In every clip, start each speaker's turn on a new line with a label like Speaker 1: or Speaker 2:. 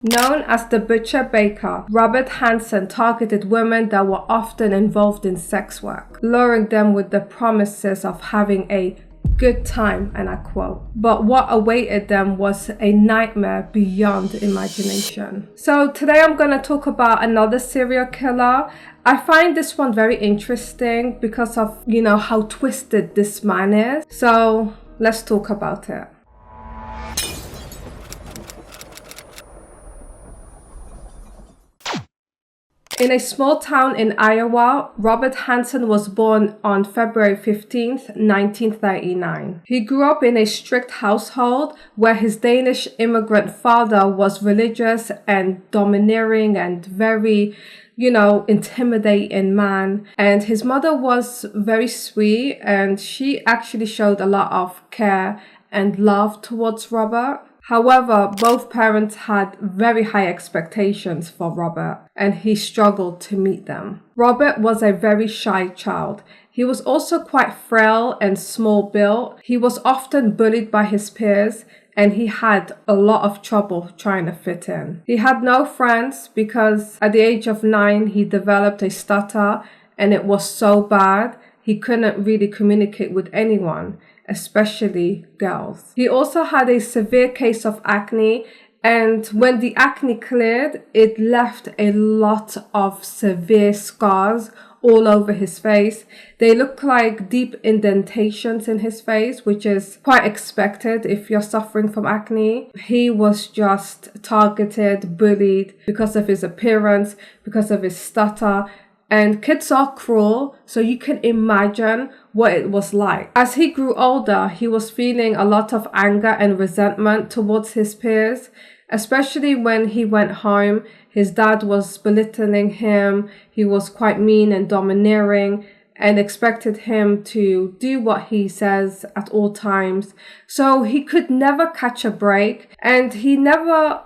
Speaker 1: Known as the Butcher Baker, Robert Hansen targeted women that were often involved in sex work, luring them with the promises of having a good time, and I quote. But what awaited them was a nightmare beyond imagination. So today I'm going to talk about another serial killer. I find this one very interesting because of, how twisted this man is. So let's talk about it. In a small town in Iowa, Robert Hansen was born on February 15th, 1939. He grew up in a strict household where his Danish immigrant father was religious and domineering and very, intimidating man. And his mother was very sweet, and she actually showed a lot of care and love towards Robert. However, both parents had very high expectations for Robert, and he struggled to meet them. Robert was a very shy child. He was also quite frail and small built. He was often bullied by his peers, and he had a lot of trouble trying to fit in. He had no friends because at the age of 9, he developed a stutter, and it was so bad, he couldn't really communicate with anyone, especially girls. He also had a severe case of acne, and when the acne cleared, it left a lot of severe scars all over his face. They look like deep indentations in his face, which is quite expected if you're suffering from acne. He was just targeted, bullied because of his appearance, because of his stutter. And kids are cruel, so you can imagine what it was like. As he grew older, he was feeling a lot of anger and resentment towards his peers, especially when he went home. His dad was belittling him. He was quite mean and domineering and expected him to do what he says at all times. So he could never catch a break, and he never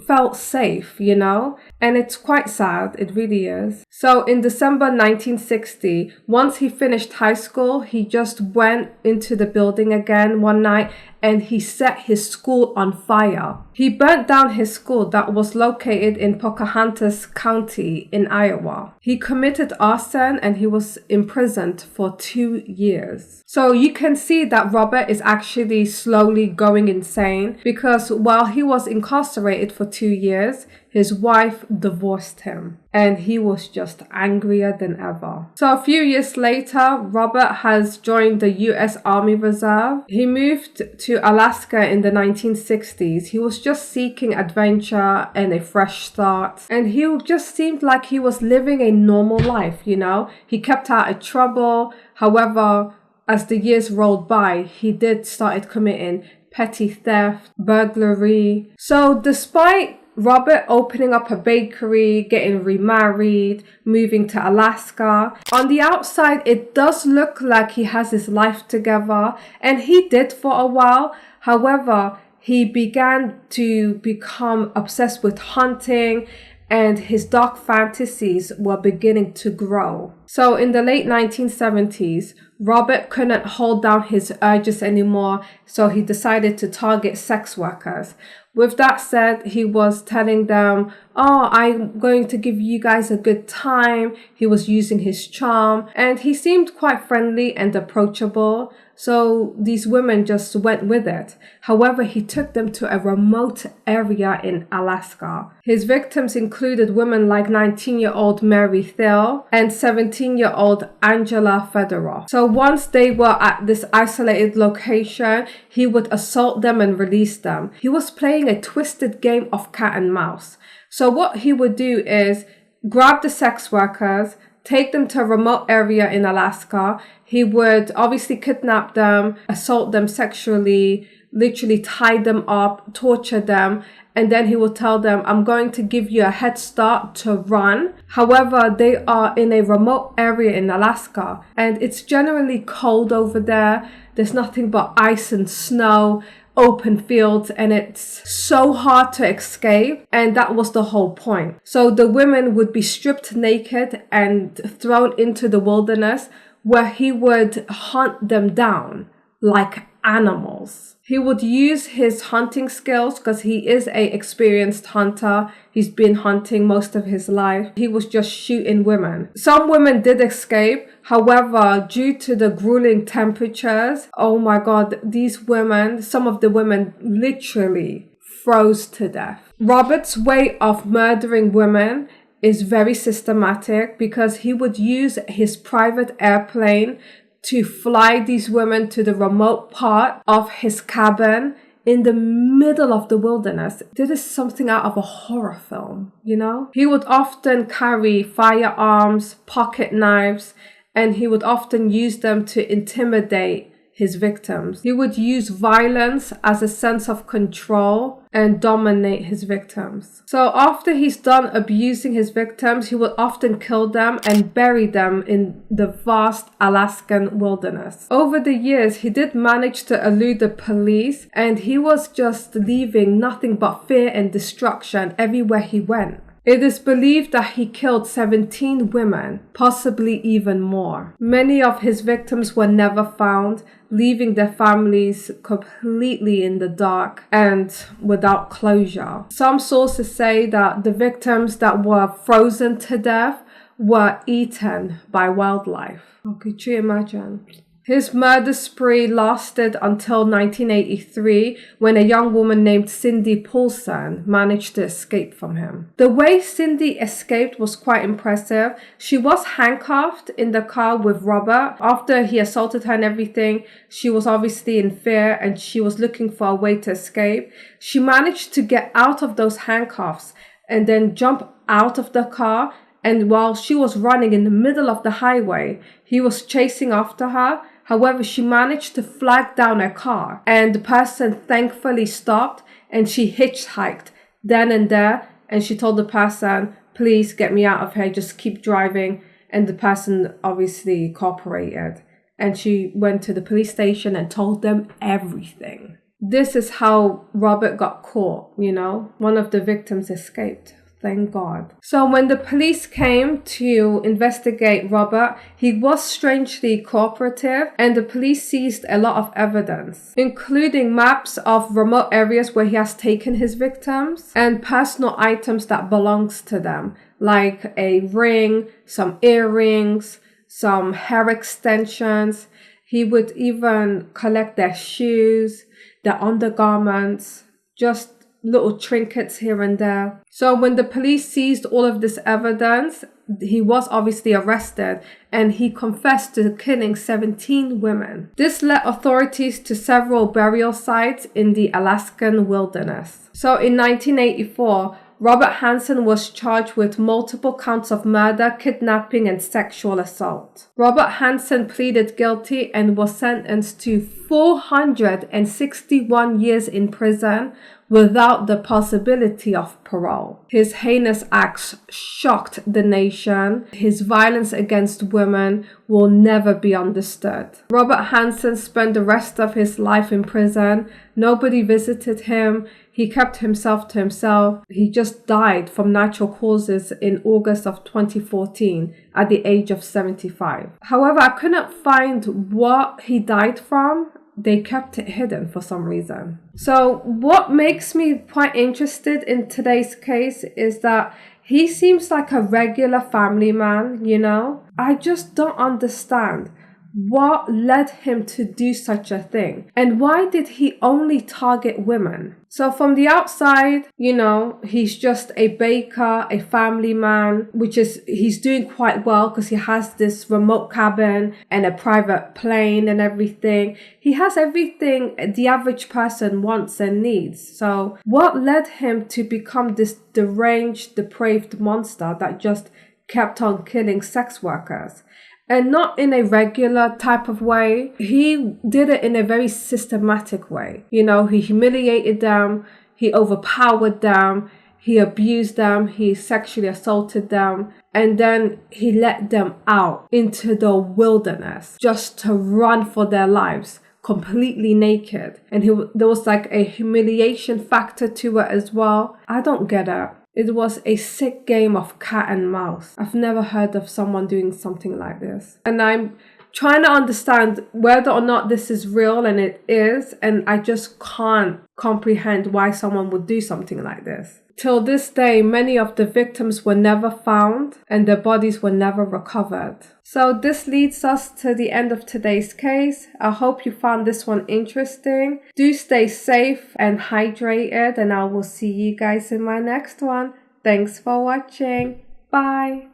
Speaker 1: felt safe, and it's quite sad. It really is. So in December 1960, once he finished high school, he just went into the building again one night and he set his school on fire. He burnt down his school that was located in Pocahontas County in Iowa. He committed arson and he was imprisoned for 2 years. So you can see that Robert is actually slowly going insane because while he was incarcerated for 2 years, his wife divorced him and he was just angrier than ever. So a few years later, Robert has joined the US Army Reserve. He moved to Alaska in the 1960s. He was just seeking adventure and a fresh start, and he just seemed like he was living a normal life, He kept out of trouble. However, as the years rolled by, he did started committing petty theft, burglary. So despite Robert opening up a bakery, getting remarried, moving to Alaska, on the outside, it does look like he has his life together, and he did for a while. However, he began to become obsessed with hunting, and his dark fantasies were beginning to grow. So in the late 1970s, Robert couldn't hold down his urges anymore, so he decided to target sex workers. With that said, he was telling them, I'm going to give you guys a good time. He was using his charm, and he seemed quite friendly and approachable. So these women just went with it. However, he took them to a remote area in Alaska. His victims included women like 19-year-old Mary Thiel and 17-year-old Angela Fedorov. So once they were at this isolated location, he would assault them and release them. He was playing a twisted game of cat and mouse. So what he would do is grab the sex workers, take them to a remote area in Alaska. He would obviously kidnap them, assault them sexually, literally tie them up, torture them, and then he would tell them, I'm going to give you a head start to run. However, they are in a remote area in Alaska, and it's generally cold over there. There's nothing but ice and snow, open fields, and it's so hard to escape, and that was the whole point. So the women would be stripped naked and thrown into the wilderness where he would hunt them down like animals. He would use his hunting skills because he is an experienced hunter. He's been hunting most of his life. He was just shooting women. Some women did escape. However, due to the grueling temperatures, oh my God, these women, some of the women literally froze to death. Robert's way of murdering women is very systematic because he would use his private airplane to fly these women to the remote part of his cabin in the middle of the wilderness. This is something out of a horror film, you know? He would often carry firearms, pocket knives, and he would often use them to intimidate his victims. He would use violence as a sense of control and dominate his victims. So after he's done abusing his victims, he would often kill them and bury them in the vast Alaskan wilderness. Over the years, he did manage to elude the police, and he was just leaving nothing but fear and destruction everywhere he went. It is believed that he killed 17 women, possibly even more. Many of his victims were never found, leaving their families completely in the dark and without closure. Some sources say that the victims that were frozen to death were eaten by wildlife. Oh, could you imagine? His murder spree lasted until 1983, when a young woman named Cindy Paulson managed to escape from him. The way Cindy escaped was quite impressive. She was handcuffed in the car with Robert. After he assaulted her and everything, she was obviously in fear and she was looking for a way to escape. She managed to get out of those handcuffs and then jump out of the car. And while she was running in the middle of the highway, he was chasing after her. However, she managed to flag down her car, and the person thankfully stopped, and she hitchhiked then and there, and she told the person, please get me out of here, just keep driving. And the person obviously cooperated, and she went to the police station and told them everything. This is how Robert got caught, you know. One of the victims escaped. Thank God. So when the police came to investigate Robert, he was strangely cooperative, and the police seized a lot of evidence, including maps of remote areas where he has taken his victims and personal items that belongs to them, like a ring, some earrings, some hair extensions. He would even collect their shoes, their undergarments, just little trinkets here and there. So when the police seized all of this evidence, he was obviously arrested, and he confessed to killing 17 women. This led authorities to several burial sites in the Alaskan wilderness. So in 1984, Robert Hansen was charged with multiple counts of murder, kidnapping, and sexual assault. Robert Hansen pleaded guilty and was sentenced to 461 years in prison without the possibility of parole. His heinous acts shocked the nation. His violence against women will never be understood. Robert Hansen spent the rest of his life in prison. Nobody visited him. He kept himself to himself. He just died from natural causes in August of 2014 at the age of 75. However, I couldn't find what he died from. They kept it hidden for some reason. So what makes me quite interested in today's case is that he seems like a regular family man, you know? I just don't understand what led him to do such a thing, and why did he only target women? So from the outside, you know, he's just a baker, a family man, which is, he's doing quite well because he has this remote cabin and a private plane and everything. He has everything the average person wants and needs. So what led him to become this deranged, depraved monster that just kept on killing sex workers? And not in a regular type of way. He did it in a very systematic way. You know, he humiliated them, he overpowered them, he abused them, he sexually assaulted them, and then he let them out into the wilderness just to run for their lives, completely naked. And there was like a humiliation factor to it as well. I don't get it. It was a sick game of cat and mouse. I've never heard of someone doing something like this. And I'm trying to understand whether or not this is real, and it is, and I just can't comprehend why someone would do something like this. Till this day, many of the victims were never found and their bodies were never recovered. So this leads us to the end of today's case. I hope you found this one interesting. Do stay safe and hydrated, and I will see you guys in my next one. Thanks for watching. Bye.